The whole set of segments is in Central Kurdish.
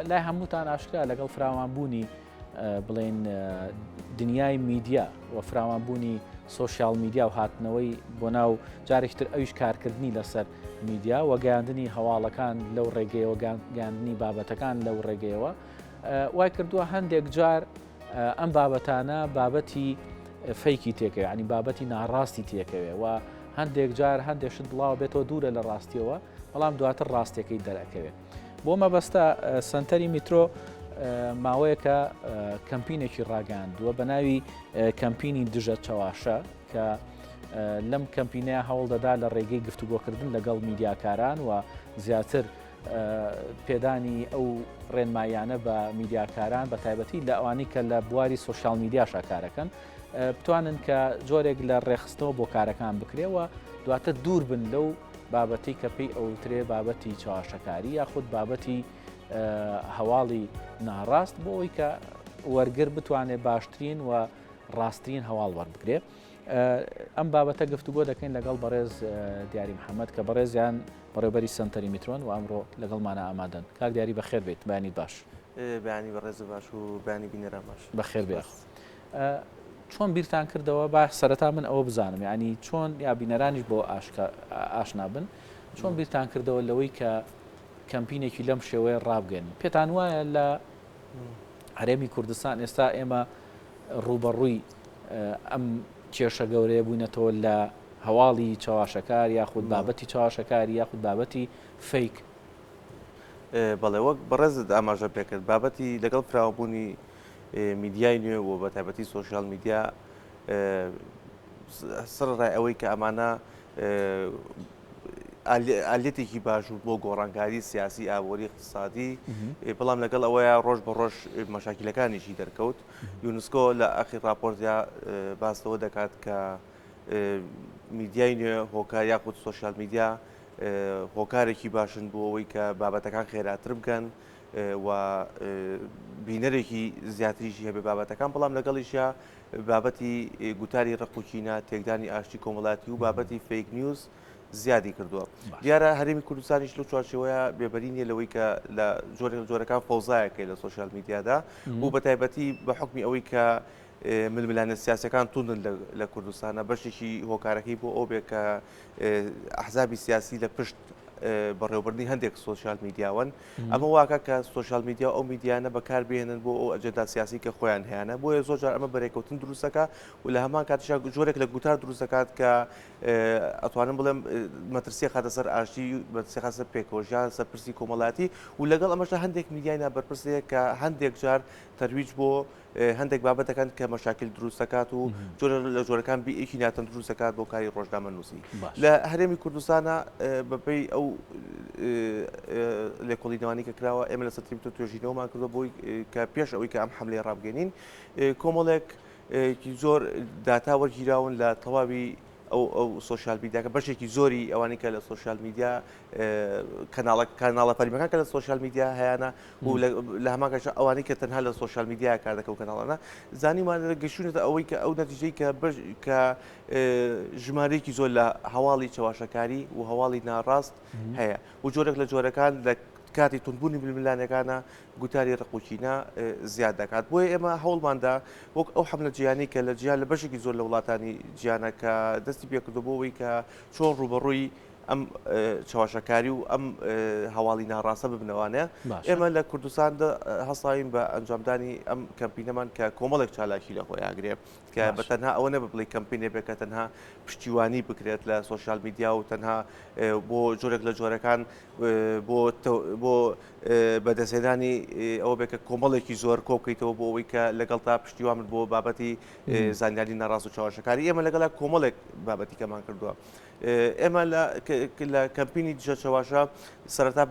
لای هەمووتان ئاشکرا لەگەڵ فراوانبوونی بڵێن دنیای میدیا و فراوانبوونی سوۆسیال میدیا و هاتنەوەی بۆ ناو جارێکتر ئەویش کارکردنی لەسەر میدیا و گەیاندنی هەواڵەکان لەو ڕێگەیەوە گەیاندنی بابەتەکان لەو ڕێگەیەوە وای کردووە هەندێک جار ئەم بابەتانە بابەتی فەیکی تێکەوێ ینی بابەتی ناڕاستی تێکەوێ و هەندێک جار هەندێکشت بڵاو بێتەوە دوورە لە ڕاستیەوە بەڵام دواتر ڕاستیەکەی دەرەکەوێت بۆ مەبەستە سنتەری میترۆ ماوەیەکە کەمپینێکی ڕاگەاندووە بە ناوی کەمپینی دژە چاواشە کە لەم کەمپینەیە هەوڵ دەدا لە ڕێگەی گفتوگۆکردن لەگەڵ میدیاکاران و زیاتر پێدانی ئەو ڕێنمایانە بە میدیاکاران بە تایبەتی لە ئەوانی کە لە بواری سوۆسیال میدیا شاکارەکەن بتوانن کە جۆرێک لە ڕێخستەوە بۆ کارەکان بکرێەوە دواتە دوور بن لەو بابەتی کە پێی ئەوترێ بابەتی چاواشەکاری یاخود بابەتی هەواڵی ناڕاست بۆ ئەوی کە وەرگر بتوانێت باشترین و ڕاستترین هەواڵ وەربگرێ ئەم بابەتە گفتوگۆ دەکەین لەگەڵ بەڕێز دیاری محەممەد کە بەڕێزیان بەڕێبەری سنتەری میترۆن و ئەمڕۆ لەگەڵمانە ئامادەن کاک دیاری بەخێر بێت بانی باش بەیانی بەڕێز باش و بانی بینەران باش بەخێر بێت چۆن بیرتان کردەوە با سەرەتا من ئەوە بزانم ینی چۆن یا بینەرانیش بۆ ئاشنا بن چۆن بیرتان کردەوە لەوەی کە کەمپینێکی لەم شێوەیە ڕابگەن پێتان وایە لە هەرێمی کوردستان ئێستا ئێمە ڕوبەڕووی ئەم کێشە گەورەیە بووینەتەوە لە هەواڵی چاواشەکار یاخود بابەتی چاواشەکاری یاخود بابەتی فەیک بەڵێ وەک بەڕێزت ئاماژە پێکرد بابەتی لەگەڵ فراوانبوونی میدیای نوێ و بە تایبەتی سوۆسیال میدیا سەرڕای ئەوەی کە ئەمانە ئالێتێکی باشوو بۆ گۆڕانکاری سیاسی ئابووری اقتصادی بەڵام لەگەڵ ئەوەیە ڕۆژ بە ڕۆژ مەشاکلەکانیشی دەرکەوت یونسکۆ لە ئاخیر راپۆرتیا باسەوە دەکات کە میدیای نوێ هۆکار یاخود سوۆسیال میدیا هۆکارێکی باشن بۆ ئەوەی کە بابەتەکان خێراتر بکەن و بینەرێکی زیاتریشی هەبێ بابەتەکان بەڵام لەگەڵیشە بابەتی گوتاری ڕقوچینە تێکدانی ئاشتی کۆمەڵاتی و بابەتی فیک نیوز زیادی کردووە دیارە هەرێمی کوردستانیش لەو چوارچەوەیە بێبەری نیە لەوەی کە لە جۆرەکان فەوزایەکەی لە سوۆسیال میدیادا و بە تایبەتی بە حکمی ئەوەی کە ململانە سیاسەکان توندن لە کوردستانە بەشێکی هۆکارەکەی بۆ ئەو بێ کە ئەحزابی سیاسی لە پشت بەڕێوەبردنی هەندێک سوۆسیال میدیاون ئەمە واکە کە سوۆسیال میدیا ئەو میدیانە بەکار بێنن بۆ ئەو ئەجەندا سیاسی کە خۆیان هەیەە بۆیە زۆر جار ئەمە بەرێکەوتن دروستەکە و لە هەمان کاتیشا جۆرێک لە گوتار دروستەکات کە ئەتوانم بڵێم مەترسیە خاتە سەر ئاشتی مەترسیە خاتە سەر پێکۆژیان سەرپرسی کۆمەڵاتی و لەگەڵ ئەمەشدا هەندێک میدیای نابەرپرسەیە کە هەندێک جار تەرویج بۆ هەندێک بابەتەکان کە مەشاکل دروستەکات و جۆرە لە جۆرەکان بیئێکی ناتەن دروستەکات بۆ کاری ڕۆژنامە نووسی لە هەرێمی کوردستانە بەپێی ئەو لێکۆڵینەوانی کە کراوە ئێمە لە سەتری توێژینەوەمان کردو بۆی کە پێش ئەوەی کە ئەم حملەی ڕابگەنین کۆمەڵێک زۆر داتا وەرگیراون لە تەواوی ئەو سوۆسیال میدیاکە بەشێکی زۆری ئەوانی کە لە سوۆسیال میدیا کاناڵە فەرمیەکان کە لە سوۆسیال میدیا هەیەە و لە هەماکەش ئەوانی کە تەنها لە سوۆسیال میدیا کار دەکەن و کەناڵانە زانیمان گەشتونێتە ئەوەی کە ئەو نەتیجەی کە ژمارەیەکی زۆر لە هەواڵی چاواشەکاری و هەواڵی ناڕاست هەیە و جۆرێک لە جۆرەکان لە کاتی تونبوونی ململانەکانە گوتاری ڕقوچینە زیاد دەکات بۆیە ئێمە هەوڵماندا وەک ئەو حملە جیهانی کە لە جیهان لە بەشێکی زۆر لە وڵاتانی جیهانە کە دەستی پێکردو بۆەوەی کە چۆن ڕوبەڕووی ئەم چاواشەکاری و ئەم هەواڵی ناڕاستە ببنەوانەیە ئێمە لە کوردستاندا هەساوین بە ئەنجامدانی ئەم کەمپینەمان کە کۆمەڵێک چالاکی لە خۆی ئاگرێ کە بە تەنها ئەوە نەبڵی کەمپینێ بێت کە تەنها پشتیوانی بکرێت لە سوۆسیال میدیا و تەنها بۆ جۆرێک لە جۆرەکان بۆ بەدەستهێنانی ئەوە بێت کە کۆمەڵێکی زۆر کۆبکەیتەوە بۆ ئەوەی کە لەگەڵ تا پشتیوان بۆ بابەتی زانیاری ناڕاست و چاواشەکاری ئێمە لەگەڵ کۆمەڵێک بابەتی کەمان کردووە ئێمە لە کەمپینی دژە چاواشە سەرەتا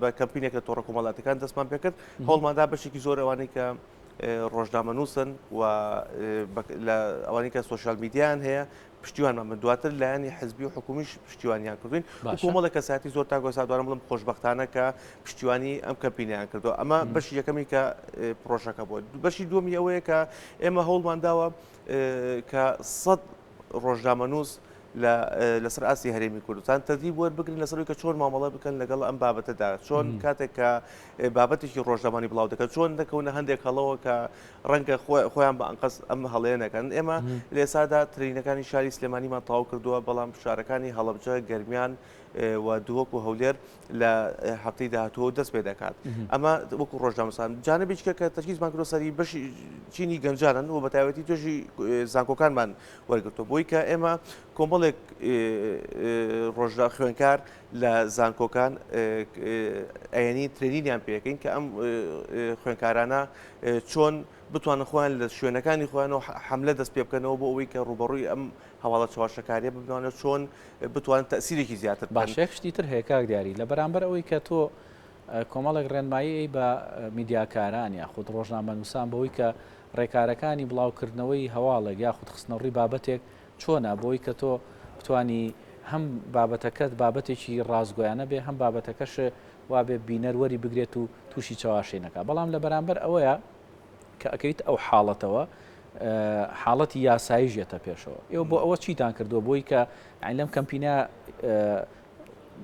بە کەمپینێک لە تۆڕە کۆمەڵاتەکان دەستمان پێکرد هەوڵماندا بەشێکی زۆر ئەوانەی کە ڕۆژنامە نووسن و لە ئەوانەی کە سوۆسیال میدیایان هەیە پشتیوانمان من دواتر لایەنی حزبی و حکومیش پشتیوانیان کردوین و کۆمەڵێک کەساتی زۆر تا گۆسادوارم بڵم خۆشبەختانە کە پشتیوانی ئەم کەمپینیان کردو ئەمە بەشی یەکەمی کە پرۆژەکە بووە بەشی دووەمی ئەوەیە کە ئێمە هەوڵمان داوە کە 100 ڕۆژنامە نووس لەسەر ئاسی هەرێمی کوردستان تەدریب وەربگرن لەسەر کە چۆن مامەڵە بکەن لەگەڵ ئەم بابەتەدا چۆن کاتێک کە بابەتێکی ڕۆژنامەی بڵاو دەکەن چۆن دەکەونە هەندێک هەڵەوە کە ڕەنگە خۆیان بە ئەنقەس ئەم هەڵەیە نەکەن ئێمە لە ئێسادا ترینەکانی شاری سلێمانیمان تەواو کردووە بەڵام شارەکانی هەڵەبجە گەرمیان و دووەک و هەولێر لە هەفتەی داهاتووە دەست پێ دەکات ئەمە وەکو ڕۆژنامەنووسان جانبێکیکە کە تەرکیزمان کردو سەری بەشی چینی گەنجانن و بە تایبەتی توێژی زانکۆکانمان وەرگرتووە بۆی کە ئێمە کۆمەڵێک خوێندکار لە زانکۆکان ئەیەنی ترێنینیان پێەکەین کە ئەم خوێندکارانە چۆن بتوانن خۆیان لە شوێنەکانی خۆیان و حملە دەست پێ بکەنەوە بۆ ئەوەی کە ڕوبەڕووی ئەم هەواڵە چوارشەکاریە ببوانە چۆن بتوانن تەسیرێکی زیاتر باشێک شتی تر هەیە کاک دیاری لە بەرامبەر ئەوەی کە تۆ کۆمەڵێک ڕێنمایی بە میدیاکاران یاخود ڕۆژنامەنووسان بەوەی کە ڕێکارەکانی بڵاوکردنەوەی هەواڵێک یاخود خستنەوەڕی بابەتێک چۆنە بۆی کە تۆ بتانی هەم بابەتەکەت بابەتێکی ڕازگۆیانە بێ هەم بابەتەکەش وابێ بینەروەری بگرێت و تووشی چاواشێنەکە بەڵام لە بەرامبەر ئەوەیە کە ئەەکەیت ئەو حاڵەتەوە حاڵەتی یاسایی ژێتە پێشەوە ئێوە بۆ ئەوە چیتان کردووە بۆی کە لەم کەمپینە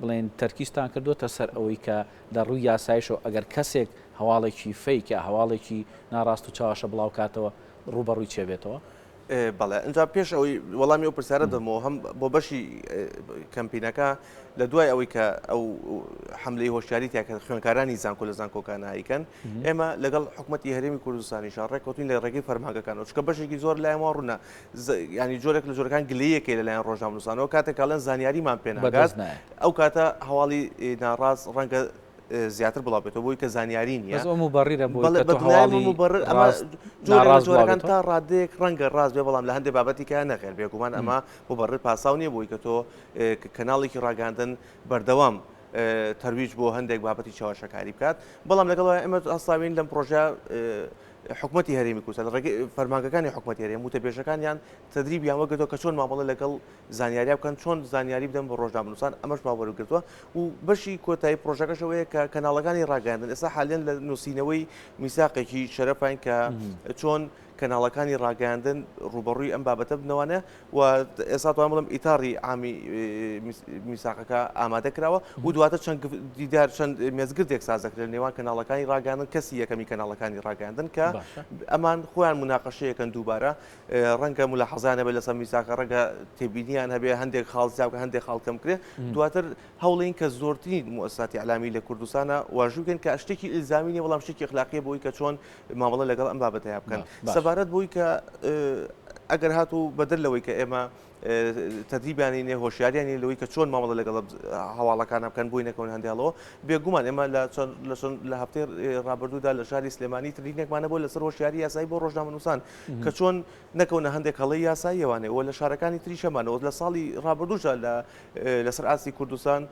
بڵێن تەرکیستان کردوتە سەر ئەوەی کە لە ڕووی یاسایشەوە ئەگەر کەسێک هەواڵێکی فەیکە هەواڵێکی ناڕاست و چاواشە بڵاو کاتەوە ڕوبەڕووی چێبێتەوە بەڵێ ئەجا پێش ئەوەی وەڵامی ئەو پرسیارە دەمەوە هەم بۆ بەشی کەمپینەکە لە دوای ئەوەی کە ئەو حملەی هۆشیاری تیا کە خوێنکارانی زانکۆ لە زانکۆکانە هیکەن ئێمە لەگەڵ حکوومەتی هەرێمی کوردستانیشان ڕێککەوتین لە ڕێگەی فەرمانگەکانەوە چکە بەشێکی زۆر لایەنەوە ڕوونە ینی جۆرێک لە جۆرەکان گلەیەکەی لەلایەن ڕۆژنامەنووسانەوە کاتێک کاڵەن زانیاریمان پێ ناگات ئەو کاتە هەواڵی ناڕاست ڕەنگە زیاتر بڵاوێتەوە بۆی کە زانیاری نیە مبڕیرە جۆرەکان تا ڕادێک ڕەنگە ڕاست بێ بەڵام لە هەندێک بابەتی کە نەخێر بێگومان ئەمە مبڕێت پاساو نییە بۆی کە تۆ کەناڵێکی ڕاگەاندن بەردەوام تەرویج بۆ هەندێک بابەتی چاوەشەکاری بکات بەڵام لەگەڵ ئێمە ئەستاوین لەم پرۆژە حکوومەتی هەرێمی کوردستان فەرمانگەکانی حکوومەتی هەرێم وتەبێژەکانیان تەدریبیان وەرگرتووە کە چۆن مامەڵە لەگەڵ زانیاریا بکەن چۆن زانیاری بدەن بە ڕۆژنامەنووسان ئەمەش ماوەرگرتووە و بەشی کۆتایی پرۆژەکەشەوەیە کە کەناڵەکانی ڕاگەاندن ئێستا حالیان لە نووسینەوەی میساقێکی شەرەفین کە چۆن کەناڵەکانی ڕاگەاندن ڕوبەڕووی ئەم بابەتە بنەوانە و ئێستا توان بڵم ئیتاری ئامی میساقەکە ئامادە کراوە و دواتە چەند دیدار چەند مێزگردێک سازەکرێت لە نێوان کەناڵەکانی ڕاگەاندن کەسی یەکەمی کەناڵەکانی ڕاگەاندن کە ئەمان خۆیان مناقەشەیەکەن دووبارە ڕەنگە ملاحەزانە بێت لەسەر میساقە ڕەنگە تێبینیان هەبێ هەندێک خاڵزیاوکە هەندێک خاڵکەم کرێت دواتر هەوڵین کە زۆرترین موسساتی ئەعلامی لە کوردستانە واژووکەن کە شتێکی ئیلزامی نیە بەڵام شتێکی ئەخلاقیە بۆی کە چۆن مامەڵە لەگەڵ ئەم بابەتەیە بکەن سەبارەت بووی کە ئەگەر هاتوو بەدل لەوەی کە ئێمە تەدریبیانینێ هۆشیاریانی لەوەی کە چۆن مامەڵە لەگەڵ هەواڵەکانە بکەن بووی نەکەون هەندێڵەوە بێگومان ئێمە لە هەفتەی ڕابردوودا لە شاری سلێمانی ترینێکمانە بۆ لەسەر هۆشیاری یاسایی بۆ ڕۆژنامەنووسان کە چۆن نەکەونە هەندێک هەڵەی یاساییەوانێ و لە شارەکانی تریشەمانەوە لە ساڵی ڕابردووشە لەسەر ئاسی کوردستان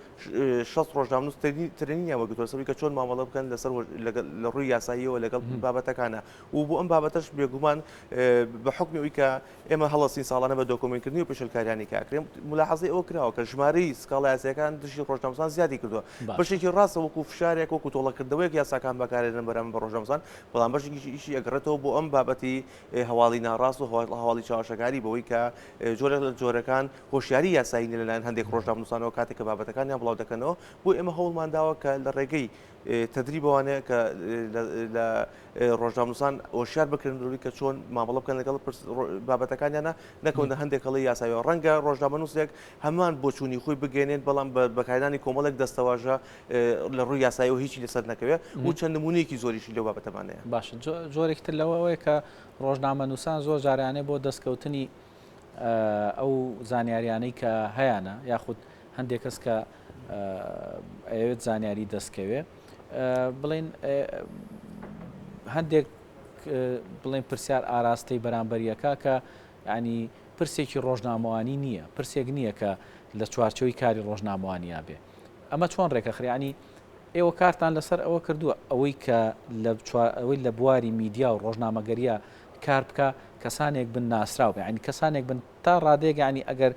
6 ڕۆژنامەنووس ترێنینیان وەرگرتووە سەری کە چۆن مامەڵە بکەن لەسەر لە ڕووی یاساییەوە لەگەڵ بابەتەکانە و بۆ ئەم بابەتەش بێگومان بە حکمی ئەوەی کە ئێمە هەڵەسین ساڵانە بە دۆکۆمنتکردنی و پێشەلکاریانی کاکرێم ملاحەزەی ئەوە کراوە کە ژمارەی سکاڵا یاساییەکان دژی ڕۆژنامەنووسان زیادی کردووە بەشێکی ڕاستە وەکو فشارێک وەکو تۆڵەکردنەوەیەک یاساکان بەکارێنن بەرامبەر بە ڕۆژنامەنووسان بەڵام بەشێکی ئیشی ئەگەڕێتەوە بۆ ئەم بابەتی هەواڵی ناڕاست و هەواڵی چاوەشەکاری بەوەی کە جۆرێک لە جۆرەکان هۆشیاری یاسایی لەلایەن هەندێک ڕۆژنامەنووسانەوە کاتێک کە بابەتەکانیان بڵاو دەکەنەوە بۆ ئێمە هەوڵمان داوە کە لە ڕێگەی تدریبوانەیە کە لە ڕۆژنامەنووسان هۆشیار بکردن ضروری کە چۆن مامەڵە بکەن لەگەڵ بابەتەکانیانە نەکەونە هەندێک هەڵەی یاساییەوە ڕەنگە ڕۆژنامەنووسێک هەمان بۆ چوونی خۆی بگەێنێت بەڵام بەکاردانی کۆمەڵێک دەستەواژە لە ڕووی یاساییەوە هیچی لەسەر نەکەوێت و چەند نمونەیەکی زۆریشی لەو بابەتەمانەیە باشە جۆرێکتر لەوەیە کە ڕۆژنامەنووسان زۆر جارانێ بۆ دەستکەوتنی ئەو زانیاریانەی کە هەیەە یاخود هەندێک کەس کە ئەوێت زانیاری دەستکەوێ بڵێن هەندێک بڵێن پرسیار ئاراستەی بەرامبەریەکە کە ینی پرسێکی ڕۆژنامەوانی نییە پرسێک نییە کە لە چوارچەوەی کاری ڕۆژنامەوانیا بێ ئەمە چۆن ڕێکەخریانی ئێوە کارتان لەسەر ئەوە کردووە ئەوەی کە ئەوەی لە بواری میدیا و ڕۆژنامەگەریە کار بکە کەسانێک بن ناسرااو ینی کەسانێک بن تا ڕادێک ینی ئەگەر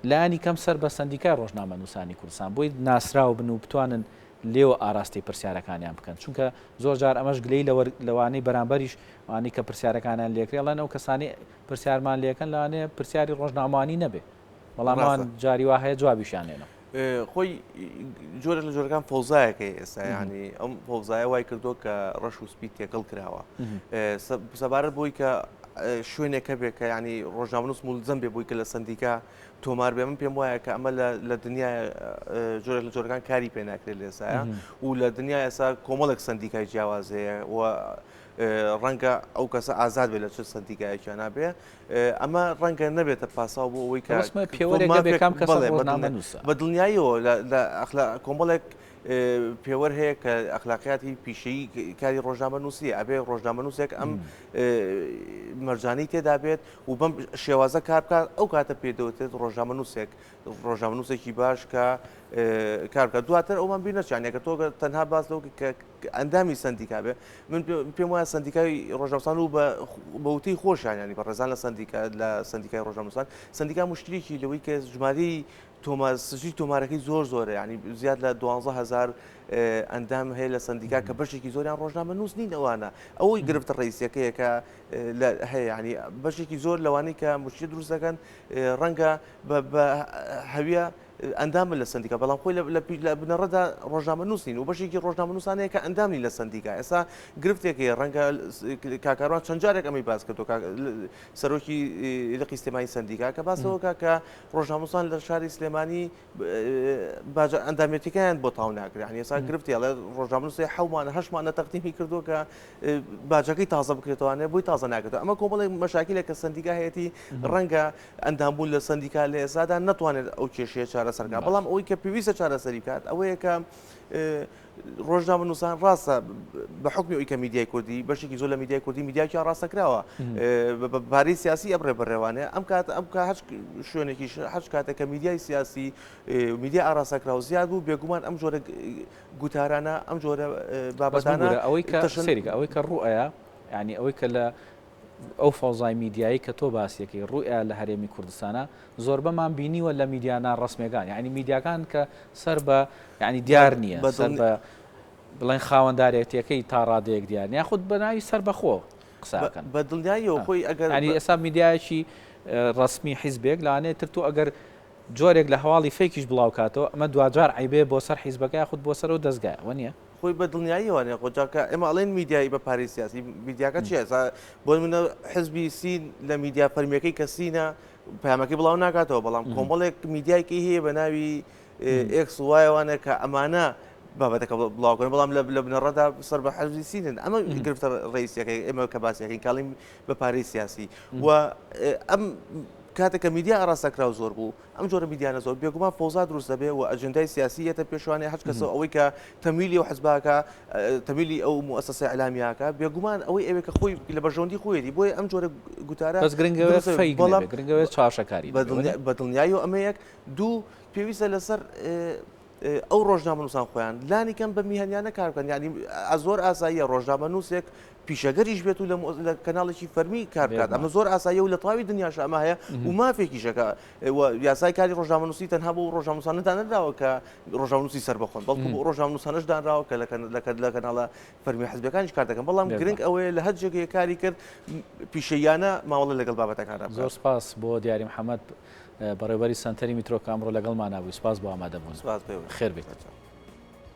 لایانی کەم سەر بە سندیکای ڕۆژنامەنووسانی کوردستان بۆی ناسرااو بن و بتوانن لێوە ئاراستی پرسیارەکانیان بکەن چونکە زۆر جار ئەمەش گلەی لەوانەی بەرامبەریش وانی کە پرسیارەکانیان لێکرێڵەن ئەو کەسانی پرسیارمان لێکەن لەوانەیە پرسیاری ڕۆژنامەوانی نەبێ بەڵاموان جاری وا هەیە جوابیشانێنە خۆی جۆرە لە جۆرەکان فۆزایەکەی ئێستا ینی ئەم فۆزایە وای کردو کە ڕەش و سپی تێکەڵ کراوە سەبارەت بۆی کە شوێنێکە بێت کە ینی ڕۆژنامەنووس مولزەم بێ بووی کە لە سندیکا تۆمار بێ من پێم وایە کە ئەمە لە دنیای جۆرە لە جۆرەکان کاری پێ ناکرێت لە ئێسایە و لە دنیای ئێستا کۆمەڵێک سندیکای جیاوازەیە و ڕەنگە ئەو کەسە ئازاد بێت لە چ سندیکایەکیان نابێ ئەمە ڕەنگە نەبێتە پاساو بۆ ئەوەی کە بە دڵنیاییەوە لە کۆمەڵێک پێوەەر هەیە کە ئەخلاقیاتی پیشەیی کاری ڕۆژنامە نووسیە ئەبێ ڕۆژنامە نووسێک ئەم مەرجانی تێدا بێت و بەم شێوازە کار بکات ئەو کاتە پێدەوتێت ڕۆژنامە نووسێک ڕۆژنامە نووسێکی باش کە کار بکات دواتر ئەومان بیر نەچیانە کە تۆ تەنها باس لەو کە ئەندامی سندیکا بێ من پێم وایە سندیکای ڕۆژنامەنووسان و بەوتەی خۆشیان بە ڕێزان لە سندیکای ڕۆژنامەنووسان سندیکا مشتێکی لەوەی کە ژمارەی سژی تۆمارەکەی زۆرە ینی زیاد لە 12,000 ئەندام هەیە لە سندیکا کە بەشێکی زۆریان ڕۆژنامە نووس نین ئەوانە ئەوەی گرفتە ڕئیسیەکەیە کە هەیە ینی بەشێکی زۆر لەوانەی کە مشتی دروست دەکەن ڕەنگە بە هەویە ئەندامە لە سندیکا بەڵام خۆی لە بنەڕەدا ڕۆژنامە نووسین و بەشێکی ڕۆژنامە نووسانەیە کە ئەندامی لە سندیکا ئێستا گرفتێکی ڕەنگە کاکاروان چەند جارێک ئەمەی باس کردو سەرۆکی لقی سلێمانی سندیکا کە باسەوەکە کە ڕۆژنامەنووسان لە شاری سلێمانی ئەندامێتیەکەیان بۆ تاو ناکرێت ینی ئێستا گرفتی لە ڕۆژنامەنووسی 7 تەقدیمی کردو کە باجەکەی تازە بکرێتوانێ بۆی تازە ناکرێت ئەمە کۆمەڵی مەشاکلێک کە سندیکا هەیەی ڕەنگە ئەندامبوون لە سندیکا لە ئێستادا ناتوانێت ئەو کێشەیە چارەسەرکە بەڵام ئەوەی کە پێویستە چارەسەری بکات ئەوەیە کە ڕۆژنامەنووسان ڕاستە بە حکمی ئەوی کە میدیای کوردی بەشێکی زۆر لە میدیای کوردی میدیاکیان ڕاستەکراوە پارەی سیاسی ئەبڕێ بەڕێوانێ ئەم هەچ شوێنێکی هەچ کاتێک کە میدیای سیاسی میدیا ئاراستەکراوە زیاد بوو بێگومان ئەم جۆرە گوتارانە ئەم جۆرە بابەتانە ئەوەی کە سەریکە ئەوەی کە ڕوئەیە ینی ئەوەی کە لە ئەو فەوزای میدیایی کە تۆ باسیەکەی ڕوئە لە هەرێمی کوردستانە زۆر بەمان بینیوە لە میدیانا ڕسمێکان یعنی میدیاکان کە سەر بە ینی دیار نییە سەر بە بڵێن خاوەنددارێتیەکەی تا ڕادەیەک دیار یاخود بە ناوی سەر بەخۆ قساکەن بە دڵنیاییەوە خۆی ئەگەر ینی ئێستا میدیایەکی ڕسمی حیزبێک لەوانەیە تر تۆ ئەگەر جۆرێک لە هەواڵی فێکیش بڵاو کاتەوە ئەمە دوجار عیبێ بۆ سەر حیزبەکە یاخود بۆ سەر و دەستگای وە خۆی بە دڵنیاییوانێ خۆجاکە ئێمە ئەڵێن میدیایی بە پارەی سیاسی میدیاکە چیە بۆ منە حزبی سین لە میدیا فەرمیەکەی کە سینە پامەکەی بڵاو ناکاتەوە بەڵام کۆمەڵێک میدیایکی هەیە بە ناوی ئێکس وایەوانە کە ئەمانە بابەتەکە بڵاوکەن بەڵام لە بنەڕەدا سەر بە حەزبی سینن ئەمە گرفتە ڕئیسیەکەی ئێمە کە باسیەکەین کاڵیم بە پارەی سیاسی و ئەم کاتێککە میدیا ئاراستەکراو زۆر بوو ئەم جۆرە میدیانە زۆر بێگومان فۆزا دروست دەبێ و ئەجندای سیاسیەتە پێشوانێ هەچ کەسە ئەوەی کە تەمیلی و حزباکە تەمیلی ئەو مؤسسەی ئەعلامیاکە بێگومان ئەوەی ئەوێ کە خۆی لە بەژۆندی خۆیەتی بۆیە ئەم جۆرە گوتارە بەس گرنگەوە چاشەکاری بە دڵنیایی و ئەمەیەک دوو پێویستە لەسەر ئەو ڕۆژنامەنووسان خۆیان لانی کەم بە میهنیانە کار بکەن ینی زۆر ئاساییە ڕۆژنامەنووسێک پیشەگەریش بێت و لە کەناڵێکی فەرمی کار بکات ئەمە زۆر ئاساییە و لە تەواوی دنیاش ئەمە هەیە و مافێکیشەکە یاسای کاری ڕۆژنامەنووسی تەنها بۆ ڕۆژنامەنووسانە دانراوە کە ڕۆژنامەنووسی سەربەخۆن بەڵکو بۆ ڕۆژنامەنووسانەش دانراوە کە لە کەناڵە فەرمی حزبەکانیش کار دەکەن بەڵام گرنگ ئەوەیە لە هەر جێگەیە کاری کرد پیشەیانە ماوەڵە لەگەڵ بابەتەکانە زۆر سپاس بۆ دیاری محەممەد بەڕێوەری سنتەری میترۆ کامڕۆ لەگەڵمان نبووی سپاس بۆ ئامادەبوون خێر بێت.